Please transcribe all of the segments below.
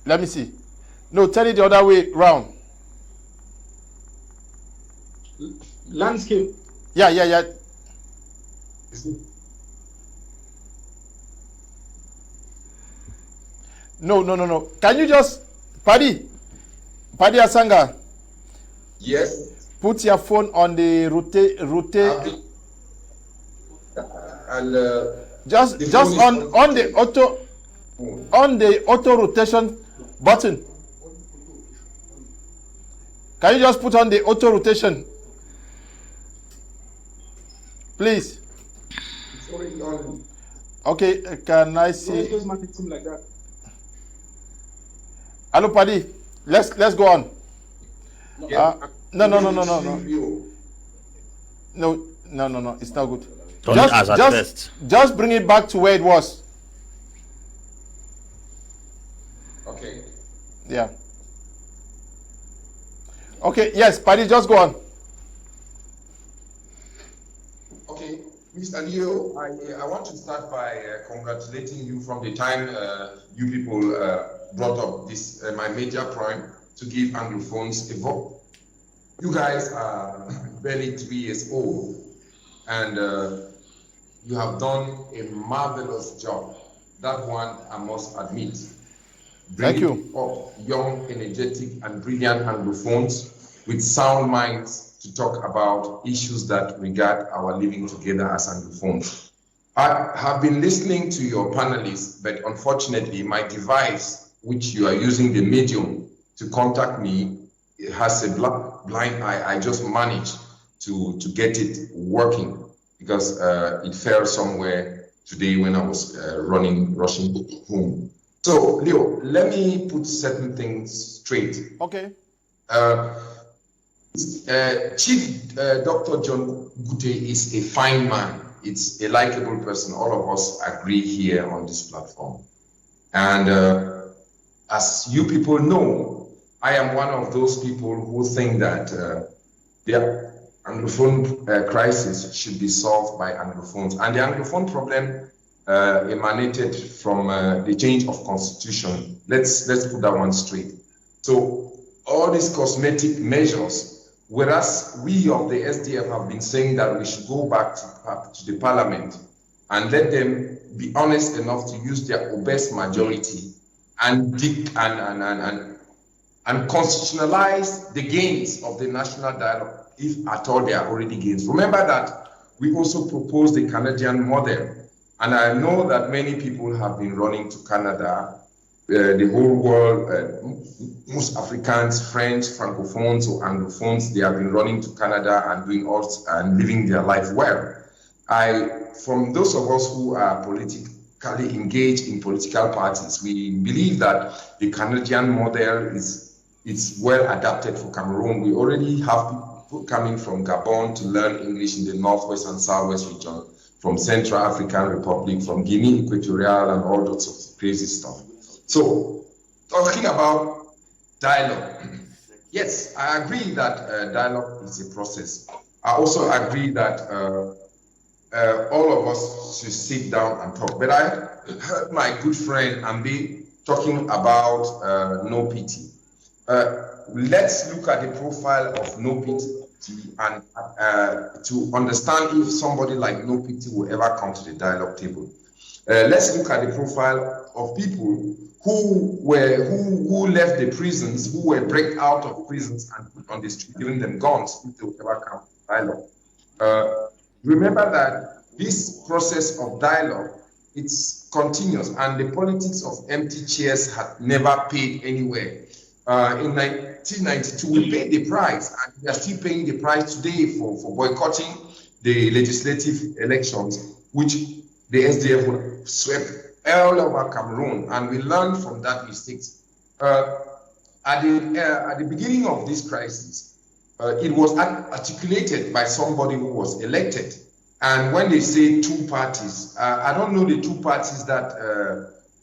Let me see. No, turn it the other way round. Landscape. Yeah. No. Can you just, Paddy Asanga? Yes. Put your phone on the rotate. Just on the auto rotation button. Can you just put on the auto rotation, please? It's already on. Okay, can I see? Like that. Hello, Paddy. Let's go on. Yeah. No. It's not good. Just bring it back to where it was. Okay. Yeah. Okay. Yes, Paddy, just go on. Okay, Mr. Leo, I want to start by congratulating you from the time you people brought up this my major point to give Anglophones a vote. You guys are barely 3 years old, and you have done a marvelous job. That one I must admit. Thank you. Up young, energetic, and brilliant Anglophones with sound minds to talk about issues that regard our living together as Anglophones. I have been listening to your panelists, but unfortunately, my device, which you are using the medium to contact me, it has a blind eye. I just managed to get it working because it fell somewhere today when I was rushing home. So, Leo, let me put certain things straight. Okay. Chief Dr. John Gute is a fine man. It's a likable person. All of us agree here on this platform. And as you people know, I am one of those people who think that the Anglophone crisis should be solved by Anglophones. And the Anglophone problem emanated from the change of constitution. Let's put that one straight. So all these cosmetic measures, whereas we of the SDF have been saying that we should go back to the parliament and let them be honest enough to use their obese majority and constitutionalize the gains of the national dialogue, if at all they are already gains. Remember that we also proposed the Canadian model, and I know that many people have been running to Canada, the whole world, most Africans, French, Francophones or Anglophones, they have been running to Canada and doing all and living their life well. From those of us who are politically engaged in political parties, we believe that the Canadian model is well adapted for Cameroon. We already have people coming from Gabon to learn English in the Northwest and Southwest region, from Central African Republic, from Guinea Equatorial, and all sorts of crazy stuff. So, talking about dialogue, yes, I agree that dialogue is a process. I also agree that all of us should sit down and talk. But I heard my good friend Ambe talking about No Pity. Let's look at the profile of No Pity and to understand if somebody like No Pity will ever come to the dialogue table. Let's look at the profile of people who left the prisons, who were break out of prisons and put on the street, giving them guns if they will ever come to dialogue. Remember that this process of dialogue, it's continuous, and the politics of empty chairs had never paid anywhere. In 1992, we paid the price, and we are still paying the price today for boycotting the legislative elections, which the SDF swept all over Cameroon, and we learned from that mistakes. At the beginning of this crisis, it was articulated by somebody who was elected. And when they say two parties, I don't know the two parties that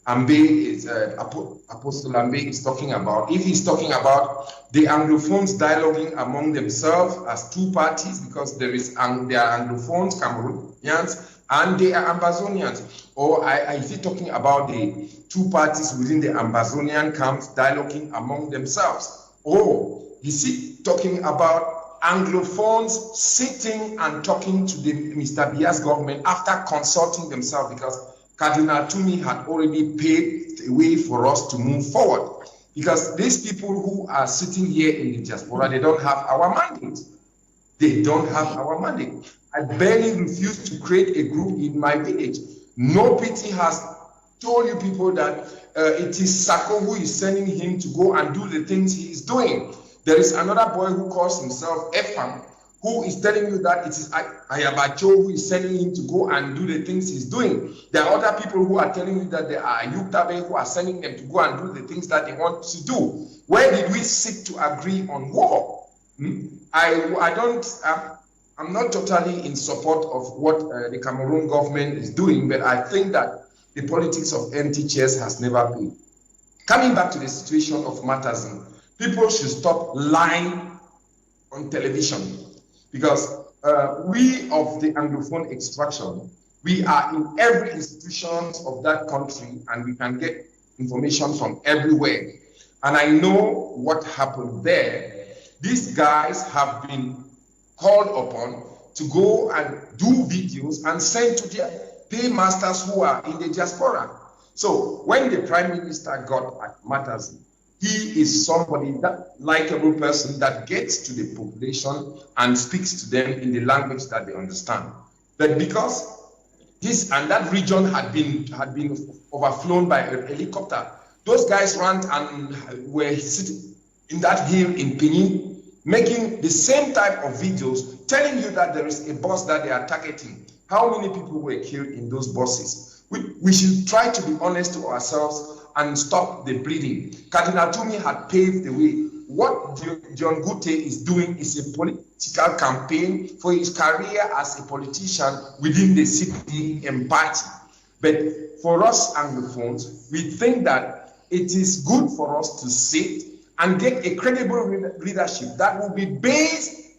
Apostle Ambe is talking about. If he's talking about the Anglophones dialoguing among themselves as two parties, because there are Anglophones, Cameroonians, and they are Ambazonians? Or is he talking about the two parties within the Ambazonian camps dialoguing among themselves? Or is he talking about Anglophones sitting and talking to the Mr. Biya's government after consulting themselves, because Cardinal Tumi had already paved the way for us to move forward? Because these people who are sitting here in the diaspora, they don't have our mandate. They don't have our mandate. I barely refuse to create a group in my village. No pity has told you people that it is Sako who is sending him to go and do the things he is doing. There is another boy who calls himself Efam, who is telling you that it is Ayabacho who is sending him to go and do the things he's doing. There are other people who are telling you that there are Yuktabe who are sending them to go and do the things that they want to do. Where did we sit to agree on war? I'm not totally in support of what the Cameroon government is doing, but I think that the politics of empty chairs has never been. Coming back to the situation of Matazin, people should stop lying on television, because we of the Anglophone extraction, we are in every institution of that country and we can get information from everywhere. And I know what happened there. These guys have been called upon to go and do videos and send to their paymasters who are in the diaspora. So when the Prime Minister got at Matazin, he is somebody, that likable person that gets to the population and speaks to them in the language that they understand. But because this and that region had been overflown by a helicopter, those guys ran and were sitting in that hill in Pini, making the same type of videos, telling you that there is a bus that they are targeting. How many people were killed in those buses? We should try to be honest to ourselves and stop the bleeding. Cardinal Tumi had paved the way. What John Gute is doing is a political campaign for his career as a politician within the CPDM party. But for us Anglophones, we think that it is good for us to sit and get a credible leadership that will be based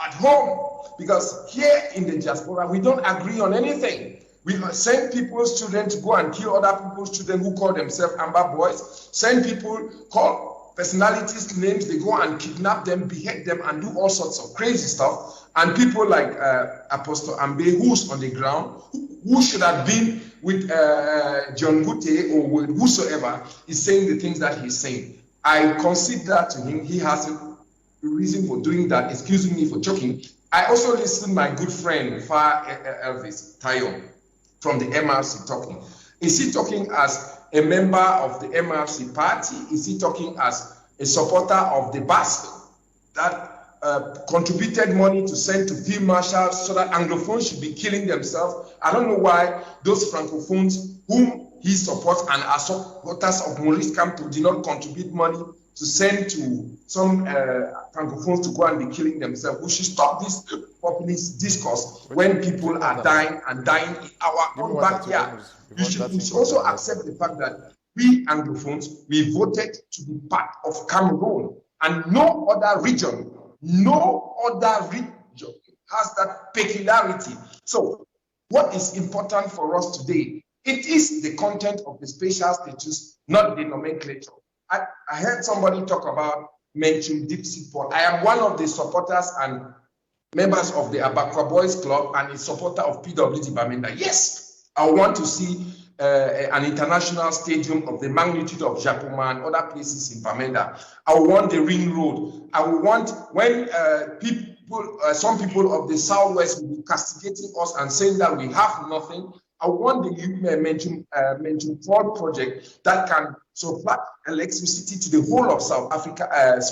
at home. Because here in the diaspora, we don't agree on anything. We send people's children to go and kill other people's children who call themselves Amber boys. Send people, call personalities names, they go and kidnap them, behead them, and do all sorts of crazy stuff. And people like Apostle Ambe, who's on the ground, who should have been with John Gute or with whosoever, is saying the things that he's saying. I consider to him, he has a reason for doing that, excusing me for joking. I also listened to my good friend, Far Elvis Tayo, from the MRC talking. Is he talking as a member of the MRC party? Is he talking as a supporter of the BAS that contributed money to send to field marshals so that Anglophones should be killing themselves? I don't know why those Francophones whom he supports and are supporters of Maurice Kamto did not contribute money to send to some Francophones to go and be killing themselves. We should stop this populist discourse when people are dying and dying in our own backyard. We should also accept the fact that we Anglophones, we voted to be part of Cameroon, and no other region has that peculiarity. So what is important for us today, it is the content of the spatial status, not the nomenclature. I heard somebody talk about Menchum Dipsy Paul. I am one of the supporters and members of the Abakwa Boys Club and a supporter of PWD Bamenda. Yes, I want to see an international stadium of the magnitude of Japoma and other places in Bamenda. I want the ring road. I want when some people of the Southwest will be castigating us and saying that we have nothing. I want the mentioned Ford project that can supply electricity to the whole of South Africa,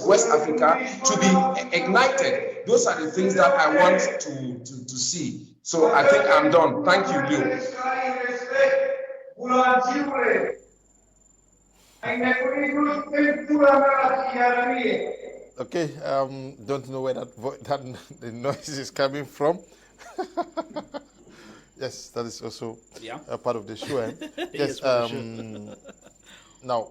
West Africa, to be ignited. Those are the things that I want to see. So I think I'm done. Thank you, Leo. Okay, don't know where that the noise is coming from. Yes, that is also a part of the show. Eh? Yes. Now,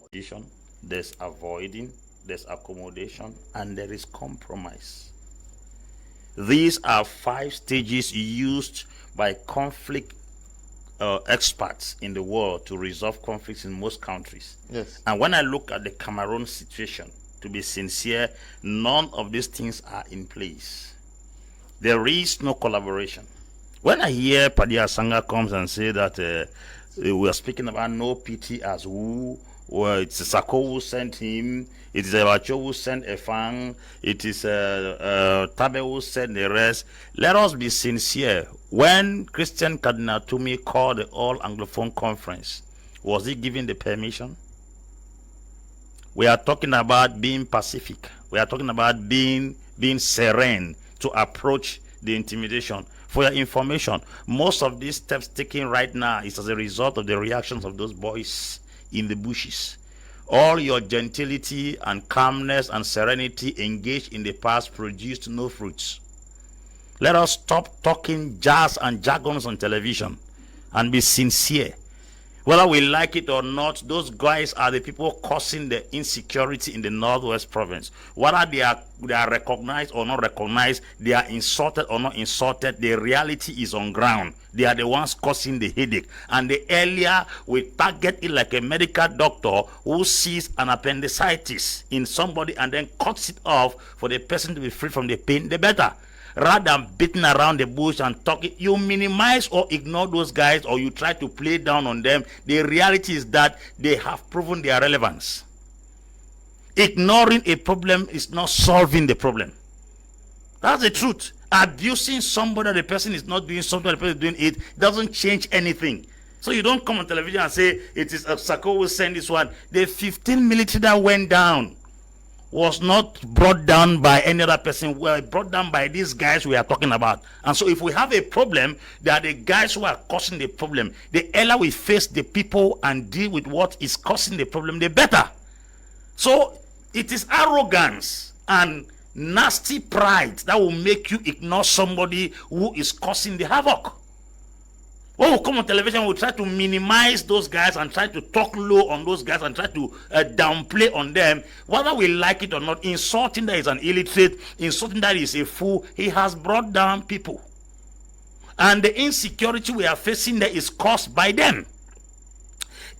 there's avoiding, there's accommodation, and there is compromise. These are 5 stages used by conflict experts in the world to resolve conflicts in most countries. Yes. And when I look at the Cameroon situation, to be sincere, none of these things are in place. There is no collaboration. When I hear Paddy Asanga comes and say that we are speaking about no pity as who, or it's Sako who sent him, it is Abacho who sent Efang, it is Tabe who sent the rest. Let us be sincere. When Christian Cardinal Tumi called the All Anglophone Conference, was he given the permission? We are talking about being pacific. We are talking about being serene to approach the intimidation. For your information, most of these steps taken right now is as a result of the reactions of those boys in the bushes. All your gentility and calmness and serenity engaged in the past produced no fruits. Let us stop talking jazz and jargons on television and be sincere. Whether we like it or not, those guys are the people causing the insecurity in the Northwest province. Whether they are recognized or not recognized, they are insulted or not insulted, the reality is on ground. They are the ones causing the headache. And the earlier we target it like a medical doctor who sees an appendicitis in somebody and then cuts it off for the person to be free from the pain, the better. Rather than beating around the bush and talking, you minimize or ignore those guys, or you try to play down on them. The reality is that they have proven their relevance. Ignoring a problem is not solving the problem. That's the truth. Abusing somebody, the person is not doing something, the person is doing it, doesn't change anything. So you don't come on television and say, it is Sako will send this one. The 15 military that went down was not brought down by any other person. Well, brought down by these guys we are talking about. And so if we have a problem, they are the guys who are causing the problem. The earlier we face the people and deal with what is causing the problem, the better. So it is arrogance and nasty pride that will make you ignore somebody who is causing the havoc. When we come on television, we try to minimize those guys and try to talk low on those guys and try to downplay on them. Whether we like it or not, insulting that is an illiterate, insulting that is a fool, he has brought down people. And the insecurity we are facing there is caused by them.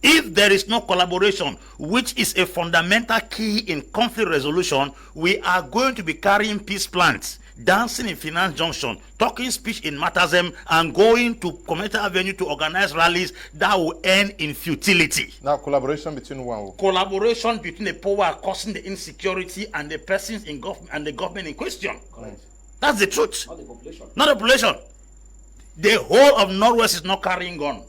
If there is no collaboration, which is a fundamental key in conflict resolution, we are going to be carrying peace plans, dancing in Finance Junction, talking speech in Matazem, and going to Community Avenue to organize rallies that will end in futility. Now, collaboration between one. Collaboration between the power causing the insecurity and the persons in government and the government in question. Correct. That's the truth. Not the population. Not the population. The whole of Northwest is not carrying gun.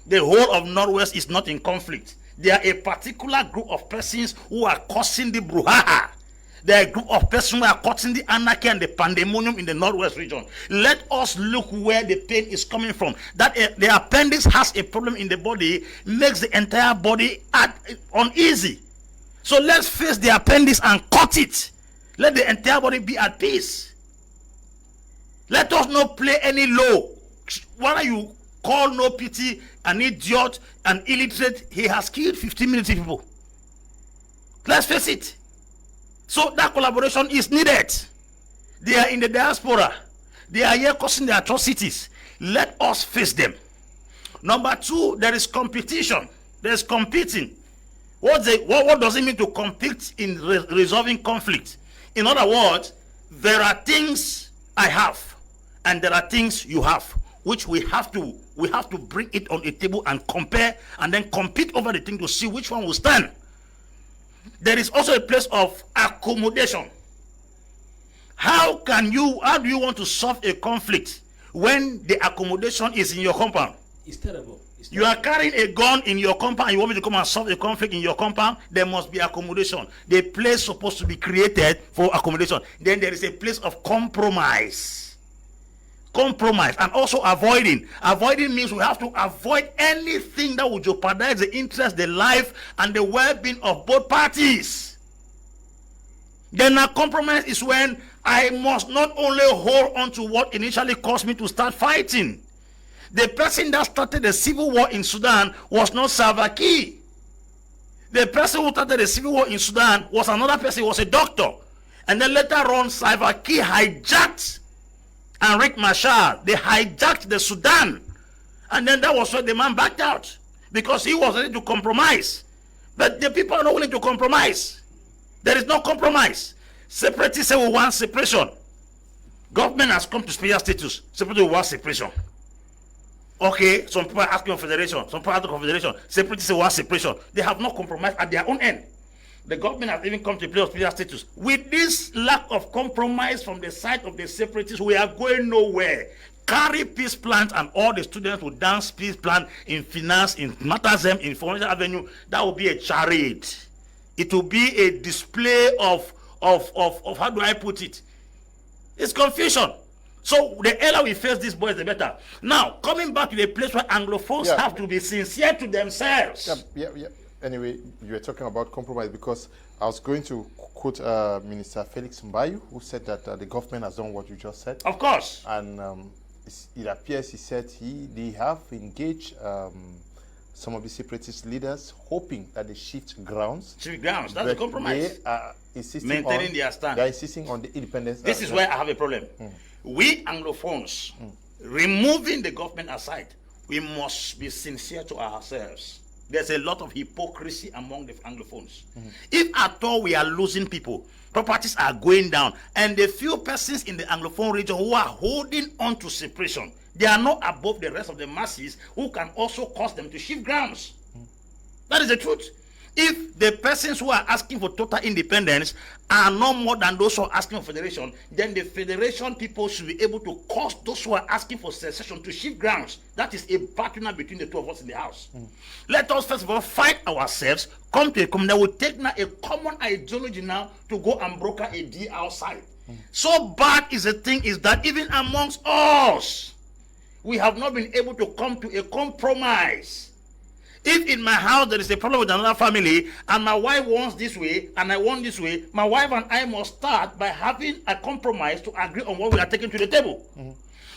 The whole of Northwest is not in conflict. There are a particular group of persons who are causing the brouhaha. There are a group of persons who are causing the anarchy and the pandemonium in the Northwest region. Let us look where the pain is coming from. That the appendix has a problem in the body, makes the entire body uneasy. So let's face the appendix and cut it. Let the entire body be at peace. Let us not play any low. Why are you call no pity an idiot, an illiterate? He has killed 15 military people. Let's face it. So that collaboration is needed. They are in the diaspora. They are here causing the atrocities. Let us face them. Number two, there is competition. There is competing. What does it mean to compete in resolving conflict? In other words, there are things I have and there are things you have, which we have to bring it on a table and compare and then compete over the thing to see which one will stand. There is also a place of accommodation. How do you want to solve a conflict when the accommodation is in your compound? It's terrible. You are carrying a gun in your compound. You want me to come and solve a conflict in your compound? There must be accommodation. The place supposed to be created for accommodation. Then there is a place of compromise. Compromise and also avoiding. Avoiding means we have to avoid anything that would jeopardize the interest, the life, and the well-being of both parties. Then a compromise is when I must not only hold on to what initially caused me to start fighting. The person that started the civil war in Sudan was not Salva Kiir. The person who started the civil war in Sudan was another person, was a doctor. And then later on, Salva Kiir hijacked and Riek Machar, they hijacked the Sudan. And then that was why the man backed out. Because he was ready to compromise. But the people are not willing to compromise. There is no compromise. Separatists say we want separation. Government has come to special status. Separatists want separation. Okay, some people are asking for federation. Some people are asking for confederation. Separatists say we want separation. They have not compromised at their own end. The government has even come to a place of special status. With this lack of compromise from the side of the separatists, we are going nowhere. Carry peace plans and all the students will dance peace plan in finance, in matters, in information avenue. That will be a charade. It will be a display of how do I put it? It's confusion. So the earlier we face these boys, the better. Now, coming back to the place where Anglophones have to be sincere to themselves. Yeah. Anyway, you were talking about compromise because I was going to quote Minister Felix Mbayu, who said that the government has done what you just said. Of course. And it appears he said they have engaged some of the separatist leaders, hoping that they shift grounds. Shift grounds, that's a compromise. They are insisting maintaining their stand. They are insisting on the independence. This is where I have a problem. We Anglophones, removing the government aside, we must be sincere to ourselves. There's a lot of hypocrisy among the Anglophones. If at all we are losing people, properties are going down, and the few persons in the Anglophone region who are holding on to separation, they are not above the rest of the masses who can also cause them to shift grounds. That is the truth. If the persons who are asking for total independence are no more than those who are asking for federation, then the federation people should be able to cause those who are asking for secession to shift grounds. That is a partner between the two of us in the house. Let us first of all fight ourselves, come to a common, that will take now a common ideology now to go and broker a deal outside. So bad is the thing is that even amongst us, we have not been able to come to a compromise. If in my house there is a problem with another family and my wife wants this way and I want this way, my wife and I must start by having a compromise to agree on what we are taking to the table.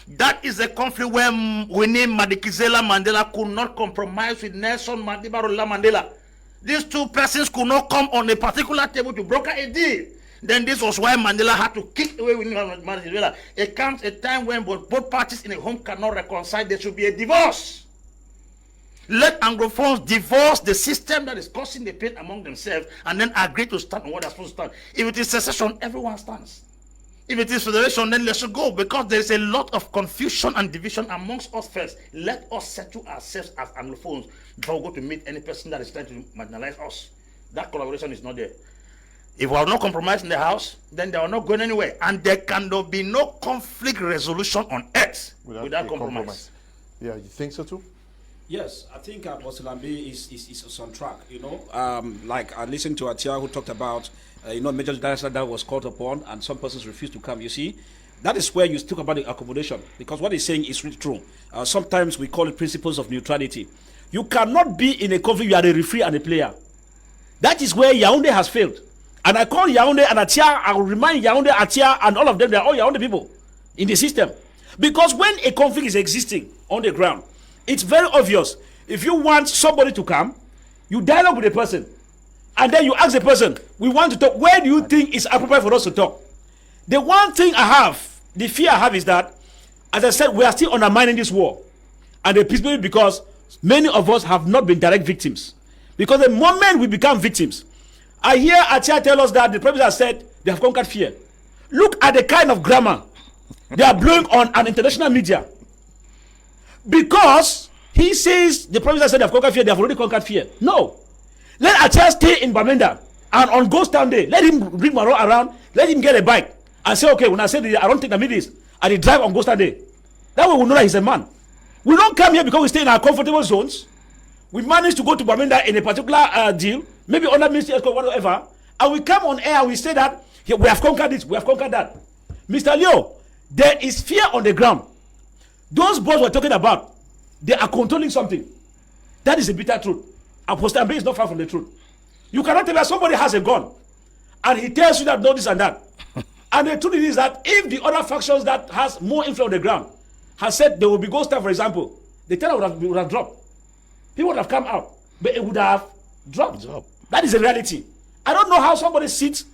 That is a conflict where Winnie Madikizela Mandela could not compromise with Nelson Mandela Mandela. These two persons could not come on a particular table to broker a deal. Then this was why Mandela had to kick away Winnie Madikizela. It comes a time when both parties in a home cannot reconcile. There should be a divorce. Let Anglophones divorce the system that is causing the pain among themselves and then agree to stand on what they're supposed to stand. If it is secession, everyone stands. If it is federation, then let's go, because there is a lot of confusion and division amongst us first. Let us settle ourselves as Anglophones before we go to meet any person that is trying to marginalize us. That collaboration is not there. If we have no compromise in the house, then they are not going anywhere. And there can be no conflict resolution on earth without compromise. Yeah, you think so too? Yes, I think Apostle Ambe is on track. Like I listened to Atia who talked about, major disaster that was called upon and some persons refused to come. You see, that is where you talk about the accommodation, because what he's saying is really true. Sometimes we call it principles of neutrality. You cannot be in a conflict, you are a referee and a player. That is where Yaoundé has failed. And I call Yaoundé and Atia, I will remind Yaoundé, Atia, and all of them, they are all Yaoundé people in the system. Because when a conflict is existing on the ground, it's very obvious. If you want somebody to come, you dialogue with the person. And then you ask the person, we want to talk. Where do you think it's appropriate for us to talk? The one thing I have, the fear I have is that, as I said, we are still undermining this war. And the peace because many of us have not been direct victims. Because the moment we become victims, I hear Atia tell us that the president has said they have conquered fear. Look at the kind of grammar they are blowing on an international media. Because he says the prophets said they have conquered fear, they have already conquered fear. No. Let Atia stay in Bamenda and on Ghost Town Day, let him bring Maro around, let him get a bike and say, okay, when I say I don't think I mean this, and he drive on Ghost Town Day. That way we know that he's a man. We don't come here because we stay in our comfortable zones. We manage to go to Bamenda in a particular deal, maybe under ministry, whatever, and we come on air and we say that we have conquered this, we have conquered that. Mr. Leo, there is fear on the ground. Those boys we're talking about, they are controlling something. That is a bitter truth. Apostle Ambe is not far from the truth. You cannot tell me somebody has a gun and he tells you that no, this and that. And the truth is that if the other factions that has more influence on the ground has said there will be ghost town, for example, the tenor would have dropped. People would have come out, but it would have dropped. That is a reality. I don't know how somebody sits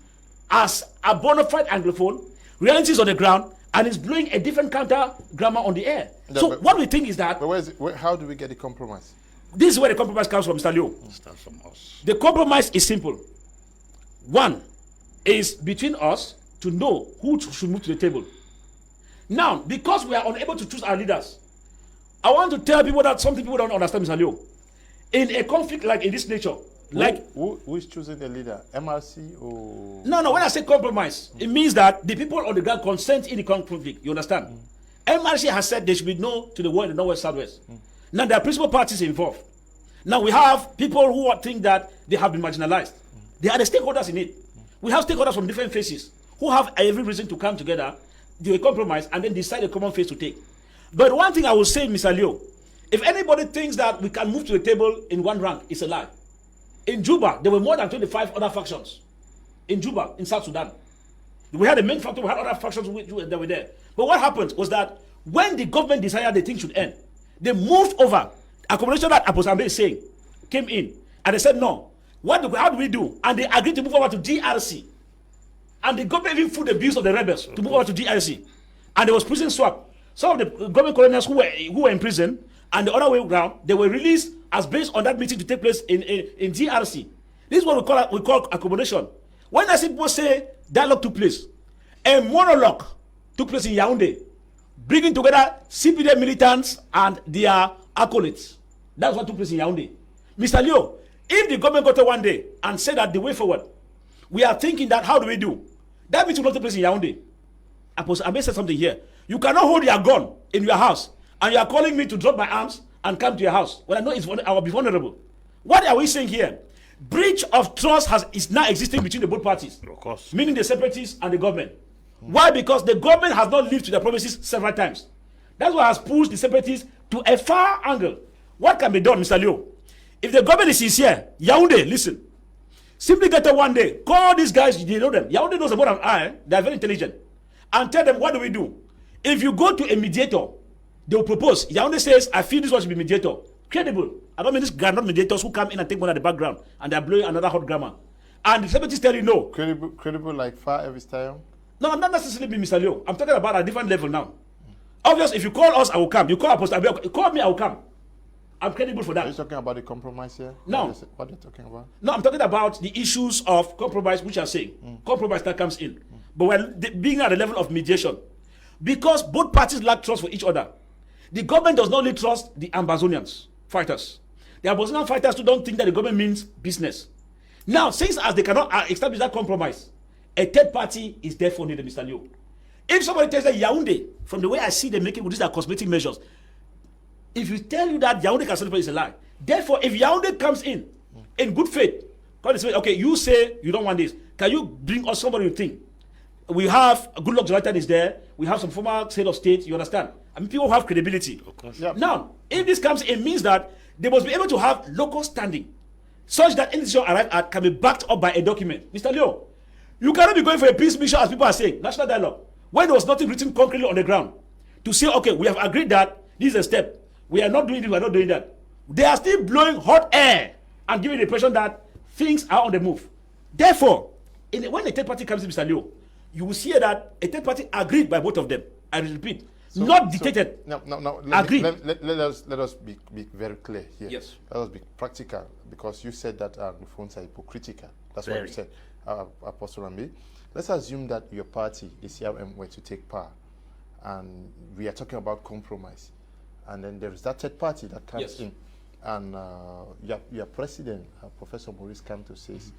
as a bona fide Anglophone, realities on the ground, and is blowing a different counter grammar on the air. Yeah, So what we think is that But how do we get the compromise? this is where the compromise comes from, Mr. Leo. Starts from us. The compromise is simple. One is between us to know who should move to the table. Now, because we are unable to choose our leaders, I want to tell people that some people don't understand, Mr. Leo. In a conflict like in this nature, Who is choosing the leader? MRC or no, when I say compromise, it means that the people on the ground consent in the conflict. You understand? MRC has said there should be no to the war in the Northwest Southwest. Now there are principal parties involved. Now we have people who think that they have been marginalized. They are the stakeholders in it. We have stakeholders from different faces who have every reason to come together, do a compromise, and then decide a common face to take. But one thing I will say, Mr. Leo, if anybody thinks that we can move to the table in one rank, it's a lie. In Juba, there were more than 25 other factions. In Juba, in South Sudan. We had a main factor, we had other factions that were there. But what happened was that when the government decided the thing should end, they moved over. Accommodation that Apostle Ambe is saying came in. And they said, no. How do we do? And they agreed to move over to DRC. And the government even put the bills of the rebels to move over to DRC. And there was prison swap. Some of the government colonels who were in prison, and the other way around, they were released as based on that meeting to take place in DRC. This is what we call accommodation. When I see people say dialogue took place, a monologue took place in Yaoundé, bringing together CPD militants and their acolytes. That's what took place in Yaoundé. Mr. Leo, if the government got there one day and said that the way forward, we are thinking that how do we do? That meeting will not take place in Yaoundé. Apostle Ambe said something here. You cannot hold your gun in your house and you are calling me to drop my arms and come to your house. Well, I know I will be vulnerable. What are we saying here? Breach of trust is now existing between the both parties. Of course. Meaning the separatists and the government. Why? Because the government has not lived to their promises several times. That's what has pushed the separatists to a far angle. What can be done, Mr. Leo? If the government is sincere, Yaoundé, listen. Simply get there one day. Call these guys, you know them. Yaoundé knows about an eye. They are very intelligent. And tell them, what do we do? If you go to a mediator, they will propose. Yaoundé says, I feel this one should be mediator. Credible. I don't mean these not mediators who come in and take one at the background and they're blowing another hot grammar. And the separatists tell you no. Credible like far every style? No, I'm not necessarily being Mr. Leo. I'm talking about a different level now. Obviously, if you call us, I will come. You call Apostle, call me, I will come. I'm credible for that. Are you talking about the compromise here? No. What are you talking about? No, I'm talking about the issues of compromise, which are saying. Compromise that comes in. But we're being at the level of mediation. Because both parties lack trust for each other. The government does not only trust the Ambazonians fighters. The Ambazonian fighters too don't think that the government means business. Now, since as they cannot establish that compromise, a third party is therefore needed, Mr. Leo. If somebody tells that Yaoundé, from the way I see them making with these are cosmetic measures, if you tell you that Yaoundé can celebrate, it's a lie. Therefore, if Yaoundé comes in good faith, okay, you say you don't want this. Can you bring us somebody you think? We have Goodluck Jonathan is there. We have some former head of state. You understand? I mean, people have credibility. Of course. Yep. Now, if this comes, it means that they must be able to have local standing, such that any decision arrived at can be backed up by a document. Mr. Leo, you cannot be going for a peace mission as people are saying, national dialogue, when there was nothing written concretely on the ground to say, okay, we have agreed that this is a step. We are not doing this, we are not doing that. They are still blowing hot air and giving the impression that things are on the move. Therefore, when a third party comes in, Mr. Leo, you will see that a third party agreed by both of them. I repeat, not dictated. No. Agreed. Let us be very clear here. Yes. Let us be practical, because you said that Anglophones are hypocritical. That's what you said, Apostle Ambe. Let's assume that your party, the CRM, were to take power, and we are talking about compromise, and then there is that third party that comes in, and your president, Professor Maurice Kamto, says,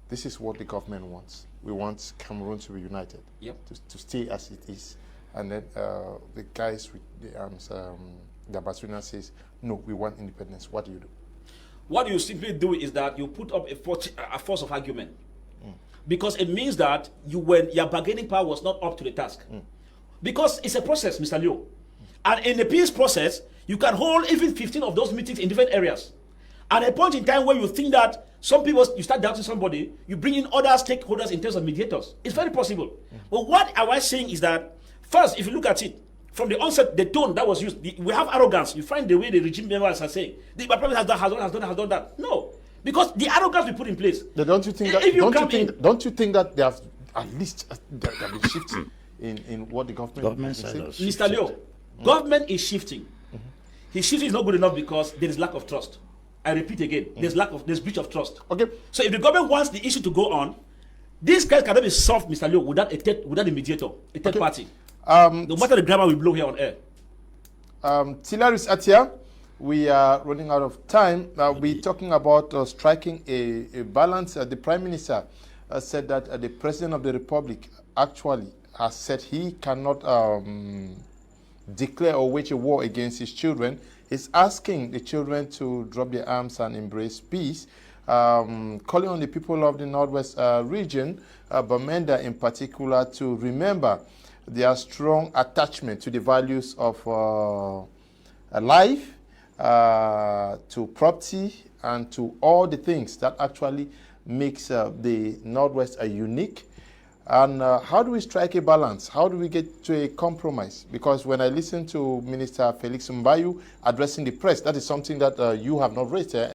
this is what the government wants. We want Cameroon to be united, to stay as it is. And then the guys with the Ambassador says, no, we want independence. What do you do? What you simply do is that you put up a force of argument. Because it means that your bargaining power was not up to the task. Because it's a process, Mr. Leo. And in the peace process, you can hold even 15 of those meetings in different areas. At a point in time where you think that some people, you start doubting somebody, you bring in other stakeholders in terms of mediators. It's very possible. But what I was saying is that, first, if you look at it, from the onset, the tone that was used, we have arrogance. You find the way the regime members are saying, the president has done that. No. Because the arrogance we put in place. Don't you think that they have at least been shifting? in what the government Government is side saying? has Mr. shifted. Leo, government is shifting. His shifting is not good enough because there is lack of trust. I repeat again, there's breach of trust. Okay. So if the government wants the issue to go on, this case cannot be solved, Mr. Leo, without a mediator, a third party. No matter the grammar we blow here on air. Tilaris Atia, we are running out of time. We're talking about striking a balance. The Prime Minister said that the President of the Republic actually has said he cannot declare or wage a war against his children. He's asking the children to drop their arms and embrace peace, calling on the people of the Northwest region, Bamenda in particular, to remember their strong attachment to the values of life, to property, and to all the things that actually makes the Northwest unique. And how do we strike a balance? How do we get to a compromise? Because when I listen to Minister Felix Mbayu addressing the press, that is something that you have not raised.